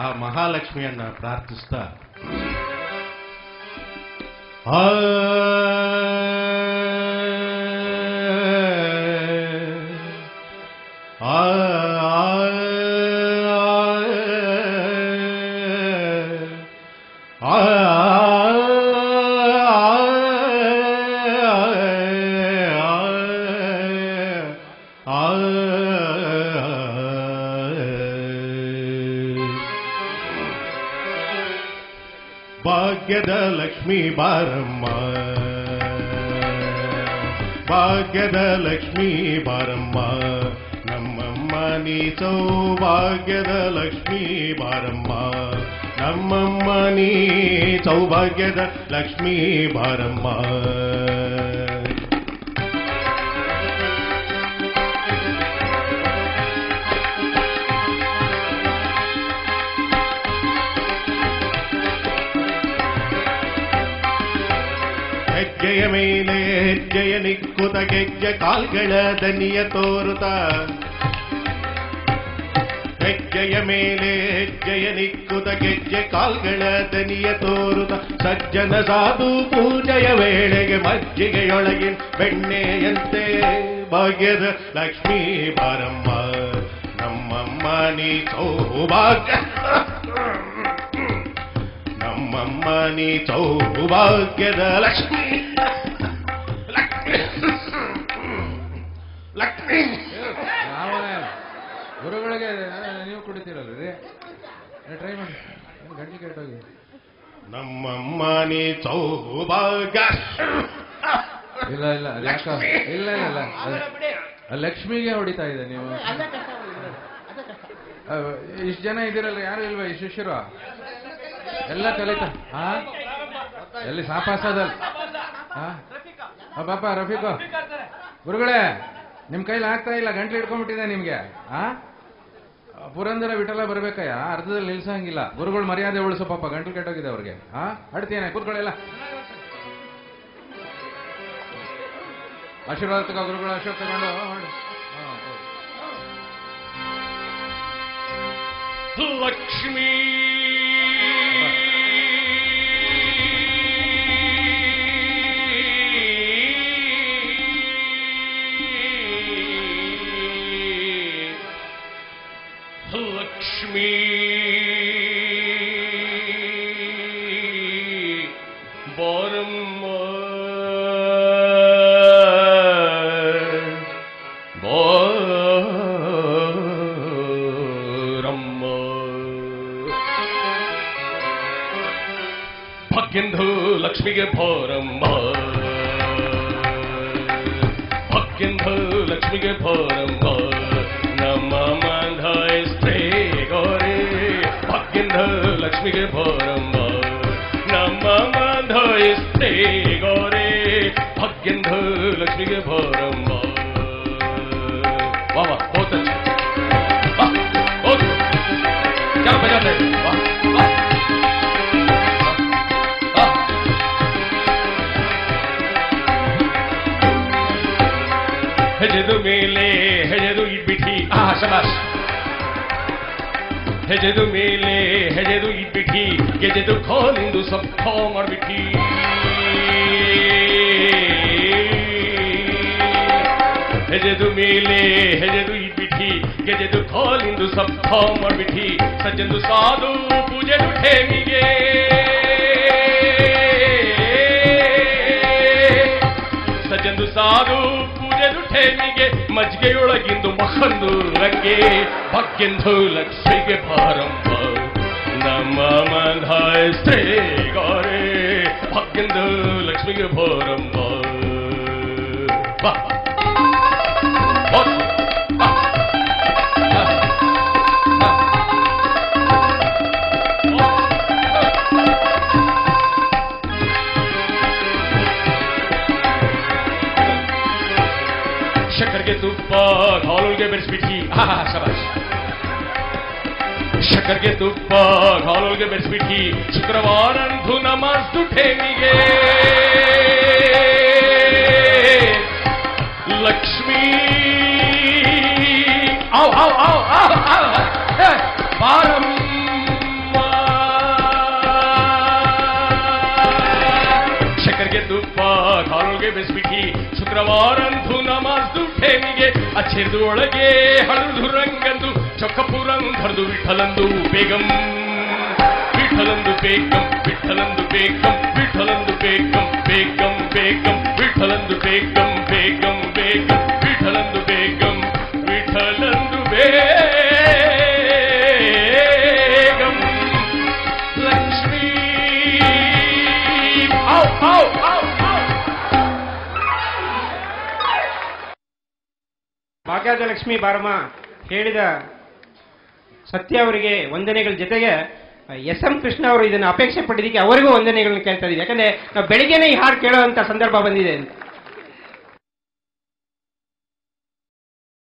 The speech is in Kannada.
ಆ ಮಹಾಲಕ್ಷ್ಮಿಯನ್ನ ಪ್ರಾರ್ಥಿಸ್ತಾ ಭಾಗ್ಯದ ಲಕ್ಷ್ಮೀ ಬಾರಮ್ಮ, ಭಾಗ್ಯದ ಲಕ್ಷ್ಮೀ ಬಾರಮ್ಮ, ನಮ್ಮಮ್ಮ ನೀ ಸೌಭಾಗ್ಯದ ಲಕ್ಷ್ಮೀ ಬಾರಮ್ಮ, ನಮ್ಮಮ್ಮ ನೀ ಸೌಭಾಗ್ಯದ ಲಕ್ಷ್ಮೀ ಬಾರಮ್ಮ. ಹೆಜ್ಜೆಯ ಮೇಲೆ ಹೆಜ್ಜೆಯ ನಿಕ್ಕುತ ಗೆಜ್ಜೆ ಕಾಲ್ಗಳ ದನಿಯ ತೋರುತ, ಹೆಜ್ಜೆಯ ಮೇಲೆ ಹೆಜ್ಜೆಯ ನಿಕ್ಕುತ ಗೆಜ್ಜೆ ಕಾಲ್ಗಳ ದನಿಯ ತೋರುತ, ಸಜ್ಜನ ಸಾಧು ಪೂಜೆಯ ವೇಳೆಗೆ ಮಜ್ಜಿಗೆಯೊಳಗಿನ ಬೆಣ್ಣೆಯಂತೆ ಭಾಗ್ಯದ ಲಕ್ಷ್ಮೀ ಬಾರಮ್ಮ, ನಮ್ಮಮ್ಮ ನೀ ಸೌಭಾಗ್ಯ, ನಮ್ಮಮ್ಮ ನೀ ಸೌಭಾಗ್ಯದ ಲಕ್ಷ್ಮೀ ಲಕ್ಷ್ಮೀ. ಗುರುಗಳಿಗೆ ನೀವು ಕುಡಿತೀರಲ್ರಿ, ಟ್ರೈ ಮಾಡಿ ಗಂಟೆ ಕೆಟ್ಟೋಗಿ. ನಮ್ಮಮ್ಮ ನೀ ಸೌಭಾಗ್ಯ. ಇಲ್ಲ ಇಲ್ಲ ಯಾಕ ಇಲ್ಲ ಇಲ್ಲ ಲಕ್ಷ್ಮಿಗೆ ಹೊಡಿತಾ ಇದೆ ನೀವು. ಇಷ್ಟು ಜನ ಇದ್ದೀರಲ್ಲ, ಯಾರು ಇಲ್ವಾ ಈ ಶಿಷ್ಯರು? ಎಲ್ಲ ಕಲಿತ ಎಲ್ಲಿ ಸಾಪಾಸದಲ್ಲಿ ಪಾಪ ರಫೀಕು ಗುರುಗಳೇ, ನಿಮ್ ಕೈಲಿ ಆಗ್ತಾ ಇಲ್ಲ, ಗಂಟ್ಲು ಹಿಡ್ಕೊಂಡ್ಬಿಟ್ಟಿದೆ ನಿಮ್ಗೆ. ಪುರಂದರ ವಿಠಲ ಬರ್ಬೇಕಯ್ಯ, ಅರ್ಧದಲ್ಲಿ ನಿಲ್ಸಂಗಿಲ್ಲ. ಗುರುಗಳು ಮರ್ಯಾದೆ ಉಳಿಸೋ ಪಾಪ, ಗಂಟ್ಲು ಕೆಟ್ಟೋಗಿದೆ ಅವ್ರಿಗೆ. ಅಡ್ತೇನೆ ಕೂತ್ಕೊಳ್ಳೆಲ್ಲ. ಆಶೀರ್ವಾದ ತಗೋ ಗುರುಗಳು, ಆಶೀರ್ವಾದ ತಗೊಂಡು ಲಕ್ಷ್ಮೀ ಲಕ್ಷ್ಮೀ ಬಾರಮ್ಮ, ಬಾರಮ್ಮ, ಭಾಗ್ಯಂದು ಲಕ್ಷ್ಮಿಗೆ ಬಾರಮ್ಮ, ಭಾಗ್ಯಂದು ಲಕ್ಷ್ಮಿಗೆ ಬಾರಮ್ಮ, ನಮ್ಮ ಮಂಧಾಯಿಸ್ತ್ರೇ ಗೋರೆ, ಭಾಗ್ಯಂದು ಲಕ್ಷ್ಮಿಗೆ ಬಾರಮ್ಮ, ನಮ್ಮ ಮಂಧಾಯಿಸ್ತ್ರೇ ಗೋರೆ, ಭಾಗ್ಯಂದು ಲಕ್ಷ್ಮಿಗೆ ಬಾರಮ್ಮ. वाह वाह, बहुत अच्छा, वाह बहुत, क्या बजाते हैं, वाह वाह वाह. ಹೆಜೆದು ಮೇಲೆ ಹೆಜೆದು ಇಟ್ಬಿಟ್ಟಿ, ಶಬಾಷ್. ಹೆಜೆದು ಮೇಲೆ ಹೆಜೆದು ಇಟ್ಬಿಟ್ಟಿ, ಗೆಜೆದು ಖಾಲಿಂದು ಸಬ್ ಖಾ ಮಾಡ್ಬಿಟ್ಟಿ. ಹೆಜೆದು ಮೇಲೆ ಹೆಜೆದು ಇಟ್ಬಿಟ್ಟಿ, ಗೆಜೆದು ಖಾಲಿಂದು ಸಬ್ ಖಾ ಮಾಡ್ಬಿಟ್ಟಿ. ಸಜ್ಜಂದು ಸಾಧು ಪೂಜೆದು ಠೇಮಿಗೆ, ಸಜ್ಜಂದು ಸಾಧು ಪೂಜೆದು ಠೇಮಿಗೆ, ಮಜ್ಜಿಗೆಯೊಳಗಿಂದು ಮಖಂದು ರಂಗೆ, ಭಾಗ್ಯಂದು ಲಕ್ಷ್ಮಿಗೆ ಬಾರಮ್ಮ, ನಮ್ಮ ಮಂಧಾಯಿಸ್ತ್ರೇ ಗೋರೆ, ಭಾಗ್ಯಂದು ಲಕ್ಷ್ಮಿಗೆ ಬಾರಮ್ಮ. ಬಾ ಶಕ್ಕರ್ಗೆ ತುಪ್ಪ ಹಾಲುಗೆ ಬೆರೆಸ್ಬಿಟ್ಟಿ, ಶಬಾಷ್. ಶಕ್ಕರ್ಗೆ ತುಪ್ಪ ಹಾಲುಗೆ ಬೆರೆಸ್ಬಿಟ್ಟಿ, ಶುಕ್ರವಾರಂದು ನಮಾಜ್ದು ಠೇಮಿಗೆ, ಲಕ್ಷ್ಮೀ ಬಾರಮ್ಮ, ಬೆಸ್ಬಿಟಿ ಶುಕ್ರವಾರಂದು ನಮಾಜ್ದು ಠೇನಿಗೆ ಅಚ್ಚೆದು ಒಳಗೆ ಹಳದು ರಂಗಂದು ಚೊಕ್ಕಪುರಂಧರ್ದು ವಿಠಲಂದು ಬೇಗಂ ವಿಠಲಂದು ಬೇಗಂ ವಿಠಲಂದು ಬೇಗಂ ವಿಠಲಂದು ಬೇಗಂ ಬೇಗಂ ಬೇಗಂ ವಿಠಲಂದು ಬೇಗಂ ಬೇಗಂ ಬೇಗಂ ವಿಠಲಂದು ಬೇಗಂ ವಿಠಲಂದು ಬೇಗಂ ಲಕ್ಷ್ಮೀ ಭಾಗ್ಯದ ಲಕ್ಷ್ಮೀ ಬಾರಮ್ಮ ಹೇಳಿದ ಸತ್ಯ ಅವರಿಗೆ ವಂದನೆಗಳ ಜೊತೆಗೆ ಎಸ್ ಎಂ ಕೃಷ್ಣ ಅವರು ಇದನ್ನು ಅಪೇಕ್ಷೆ ಪಟ್ಟಿದ್ದಕ್ಕೆ ಅವರಿಗೂ ವಂದನೆಗಳನ್ನ ಕೇಳ್ತಾ ಇದೀವಿ. ಯಾಕಂದ್ರೆ ನಾವು ಬೆಳಿಗ್ಗೆನೇ ಈ ಹಾಡು ಕೇಳುವಂತ ಸಂದರ್ಭ ಬಂದಿದೆ.